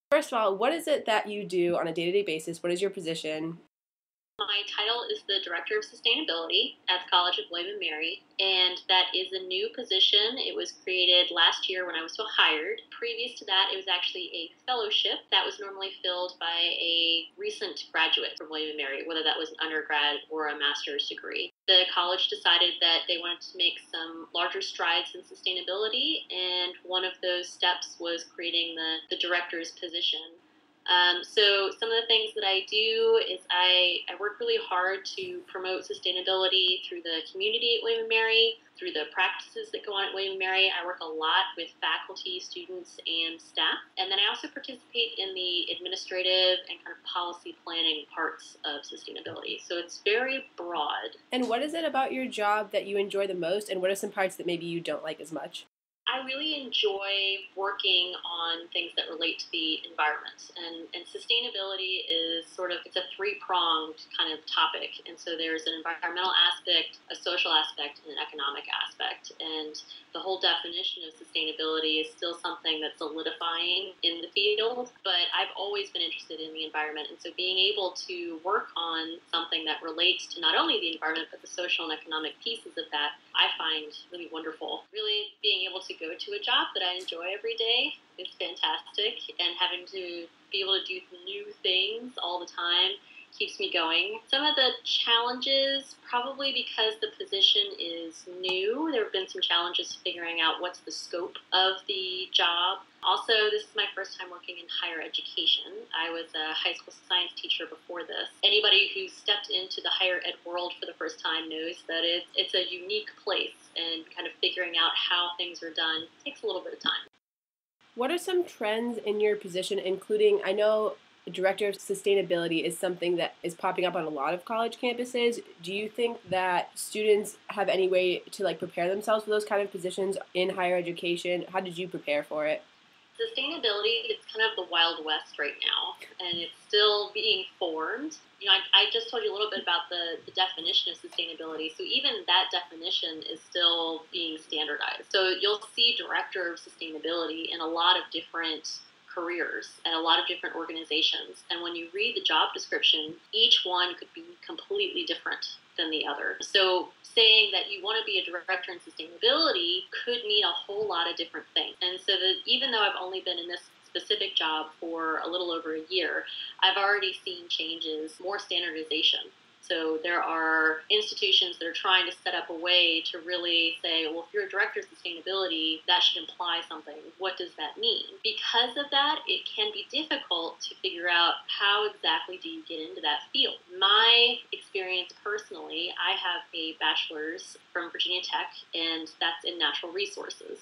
First of all, what is it that you do on a day-to-day basis? What is your position? My title is the Director of Sustainability at the College of William and Mary, and that is a new position. It was created last year when I was so hired. Previous to that, it was actually a fellowship that was normally filled by a recent graduate from William and Mary, whether that was an undergrad or a master's degree. The college decided that they wanted to make some larger strides in sustainability, and one of those steps was creating the director's position. So some of the things that I do is I work really hard to promote sustainability through the community at William and Mary, through the practices that go on at William and Mary. I work a lot with faculty, students, and staff. And then I also participate in the administrative and kind of policy planning parts of sustainability. So it's very broad. And what is it about your job that you enjoy the most, and what are some parts that maybe you don't like as much? I really enjoy working on things that relate to the environment. And sustainability is it's a three-pronged kind of topic. And so there's an environmental aspect, a social aspect, and an economic aspect. And the whole definition of sustainability is still something that's solidifying in the field, but I've always been interested in the environment. And so being able to work on something that relates to not only the environment, but the social and economic pieces of that, I find really wonderful. Really being able to go to a job that I enjoy every day is fantastic, and having to be able to do new things all the time keeps me going. Some of the challenges, probably because the position is new, there have been some challenges figuring out what's the scope of the job. Also, this is my first time working in higher education. I was a high school science teacher before this. Anybody who stepped into the higher ed world for the first time knows that it's a unique place, and kind of figuring out how things are done takes a little bit of time. What are some trends in your position, including, I know Director of Sustainability is something that is popping up on a lot of college campuses. Do you think that students have any way to prepare themselves for those kind of positions in higher education? How did you prepare for it? Sustainability, it's kind of the Wild West right now, and it's still being formed. I just told you a little bit about the definition of sustainability. So even that definition is still being standardized. So you'll see director of sustainability in a lot of different careers and a lot of different organizations. And when you read the job description, each one could be completely different than the other. So saying that you want to be a director in sustainability could mean a whole lot of different things. And so that even though I've only been in this specific job for a little over a year, I've already seen changes, more standardization. So there are institutions that are trying to set up a way to really say, well, if you're a director of sustainability, that should imply something. What does that mean? Because of that, it can be difficult to figure out how exactly do you get into that field. My experience personally, I have a bachelor's from Virginia Tech, and that's in natural resources.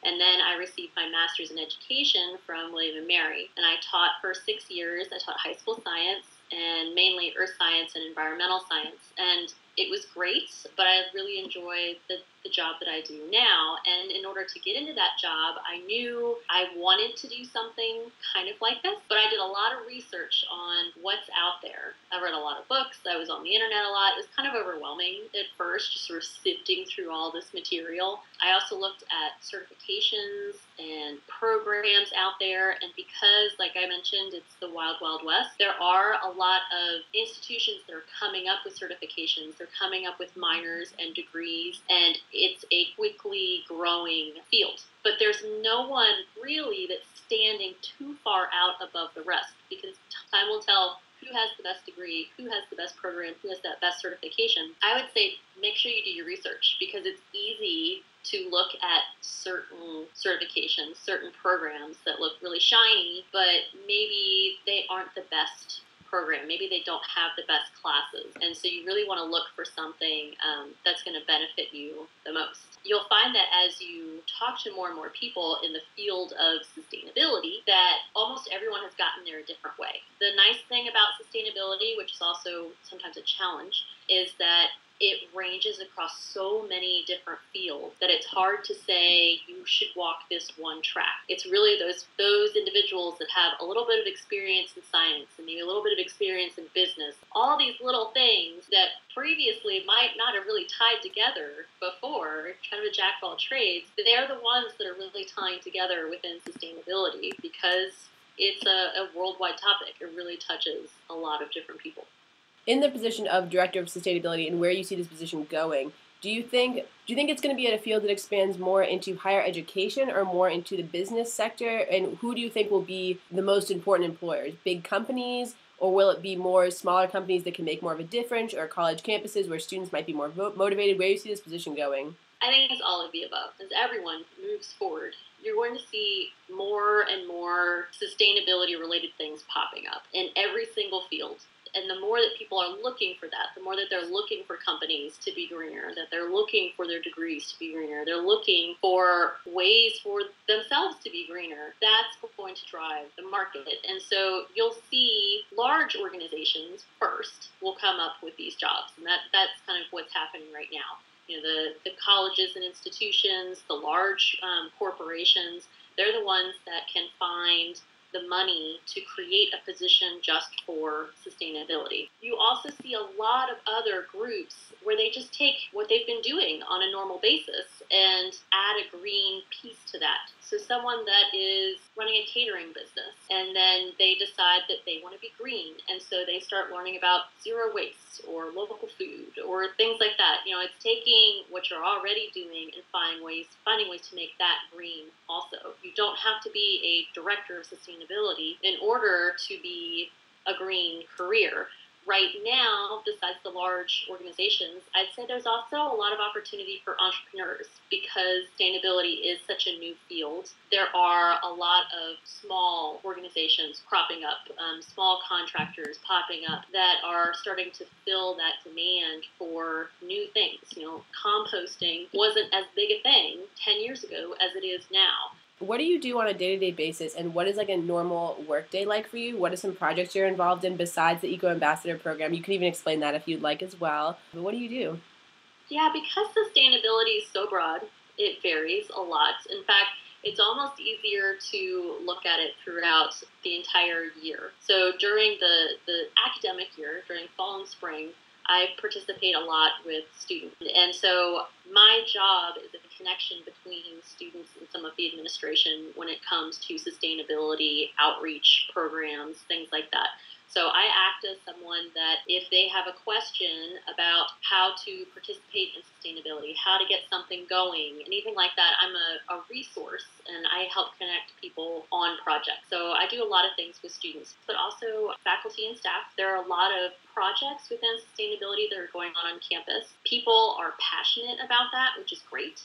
And then I received my master's in education from William and Mary. And I taught for 6 years. I taught high school science, and mainly earth science and environmental science. And it was great, but I really enjoy the job that I do now. And in order to get into that job, I knew I wanted to do something kind of like this, but I did a lot of research on what's out there. I read a lot of books. I was on the internet a lot. It was kind of overwhelming at first, just sort of sifting through all this material. I also looked at certifications and programs out there. And because, like I mentioned, it's the wild, wild west, there are a lot of institutions that are coming up with certifications. They're coming up with minors and degrees, and it's a quickly growing field. But there's no one really that's standing too far out above the rest, because time will tell who has the best degree, who has the best program, who has that best certification. I would say make sure you do your research, because it's easy to look at certain certifications, certain programs that look really shiny, but maybe they aren't the best program. Maybe they don't have the best classes. And so you really want to look for something that's going to benefit you the most. You'll find that as you talk to more and more people in the field of sustainability, that almost everyone has gotten there a different way. The nice thing about sustainability, which is also sometimes a challenge, is that it ranges across so many different fields that it's hard to say you should walk this one track. It's really those individuals that have a little bit of experience in science and maybe a little bit of experience in business, all these little things that previously might not have really tied together before, kind of a jack of all trades, they're the ones that are really tying together within sustainability, because it's a worldwide topic. It really touches a lot of different people. In the position of director of sustainability and where you see this position going, do you think it's going to be at a field that expands more into higher education or more into the business sector? And who do you think will be the most important employers? Big companies, or will it be more smaller companies that can make more of a difference, or college campuses where students might be more motivated? Where do you see this position going? I think it's all of the above. As everyone moves forward, you're going to see more and more sustainability related things popping up in every single field. And the more that people are looking for that, the more that they're looking for companies to be greener, that they're looking for their degrees to be greener, they're looking for ways for themselves to be greener, that's going to drive the market. And so you'll see large organizations first will come up with these jobs. And that's kind of what's happening right now. You know, the colleges and institutions, the large corporations, they're the ones that can find the money to create a position just for sustainability. You also see a lot of other groups where they just take what they've been doing on a normal basis and add a green piece to that. So someone that is running a catering business and then they decide that they want to be green, and so they start learning about zero waste or local food or things like that. You know, it's taking what you're already doing and finding ways to make that green also. You don't have to be a director of sustainability in order to be a green career. Right now, besides the large organizations, I'd say there's also a lot of opportunity for entrepreneurs because sustainability is such a new field. There are a lot of small organizations cropping up, small contractors popping up that are starting to fill that demand for new things. You know, composting wasn't as big a thing 10 years ago as it is now. What do you do on a day-to-day basis, and what is like a normal workday like for you? What are some projects you're involved in besides the Eco Ambassador program? You could even explain that if you'd like as well. But what do you do? Yeah, because sustainability is so broad, it varies a lot. In fact, it's almost easier to look at it throughout the entire year. So during the academic year, during fall and spring, I participate a lot with students. And so my job is a connection between students and some of the administration when it comes to sustainability, outreach programs, things like that. So I act as someone that if they have a question about how to participate in sustainability, how to get something going, anything like that, I'm a resource and I help connect people on projects. So I do a lot of things with students, but also faculty and staff. There are a lot of projects within sustainability that are going on campus. People are passionate about that, which is great.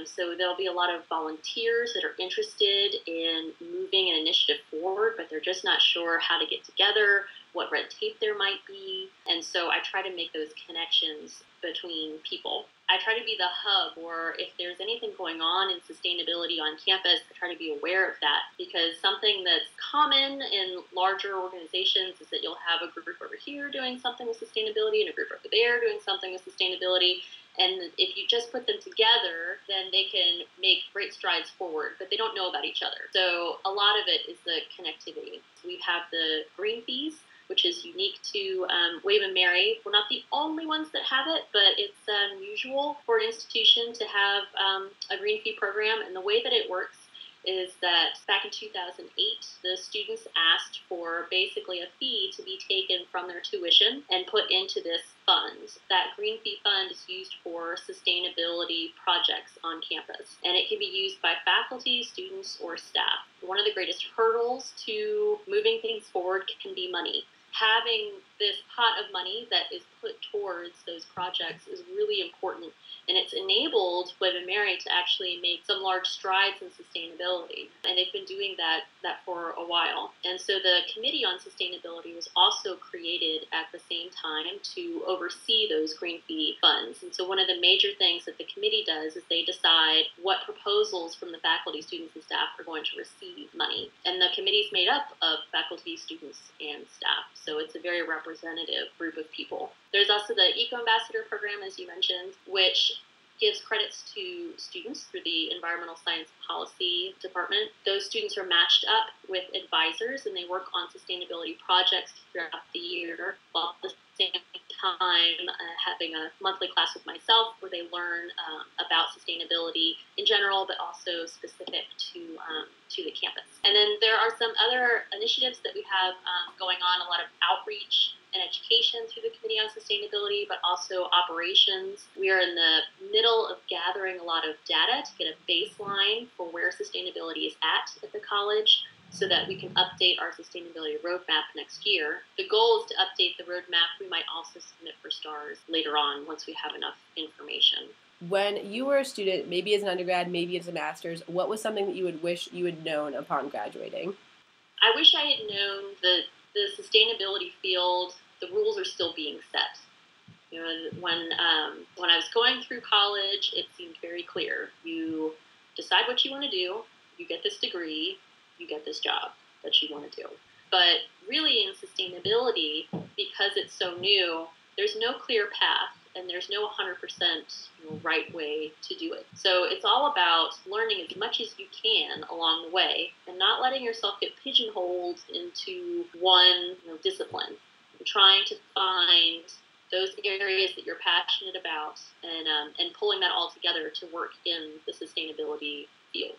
So there'll be a lot of volunteers that are interested in moving an initiative forward, but they're just not sure how to get together, what red tape there might be. And so I try to make those connections between people. I try to be the hub, or if there's anything going on in sustainability on campus, I try to be aware of that, because something that's common in larger organizations is that you'll have a group over here doing something with sustainability and a group over there doing something with sustainability. And if you just put them together, then they can make great strides forward, but they don't know about each other. So a lot of it is the connectivity. We have the green fees, which is unique to William and Mary. We're not the only ones that have it, but it's unusual for an institution to have a green fee program. And the way that it works is that back in 2008, the students asked for basically a fee to be taken from their tuition and put into this fund. That green fee fund is used for sustainability projects on campus, and it can be used by faculty, students, or staff. One of the greatest hurdles to moving things forward can be money. Having this pot of money that is put towards those projects is really important, and it's enabled Web and Mary to actually make some large strides in sustainability, and they've been doing that for a while. And so the Committee on Sustainability was also created at the same time to oversee those green fee funds. And so one of the major things that the committee does is they decide what proposals from the faculty, students, and staff are going to receive money. And the committee is made up of faculty, students, and staff. So it's a very representative group of people. There's also the Eco Ambassador program, as you mentioned, which gives credits to students through the Environmental Science Policy Department. Those students are matched up with advisors, and they work on sustainability projects throughout the year, while at the same time having a monthly class with myself where they learn about sustainability in general, but also specific to the campus. And then there are some other initiatives that we have going on, a lot of outreach and education through the Committee on Sustainability, but also operations. We are in the middle of gathering a lot of data to get a baseline for where sustainability is at the college, so that we can update our sustainability roadmap next year. The goal is to update the roadmap. We might also submit for stars later on once we have enough information. When you were a student, maybe as an undergrad, maybe as a master's, what was something that you would wish you had known upon graduating? I wish I had known that the sustainability field, the rules are still being set. You know, when I was going through college, it seemed very clear. You decide what you want to do, you get this degree, you get this job that you want to do. But really in sustainability, because it's so new, there's no clear path and there's no 100% right way to do it. So it's all about learning as much as you can along the way and not letting yourself get pigeonholed into one discipline. And trying to find those areas that you're passionate about and pulling that all together to work in the sustainability field.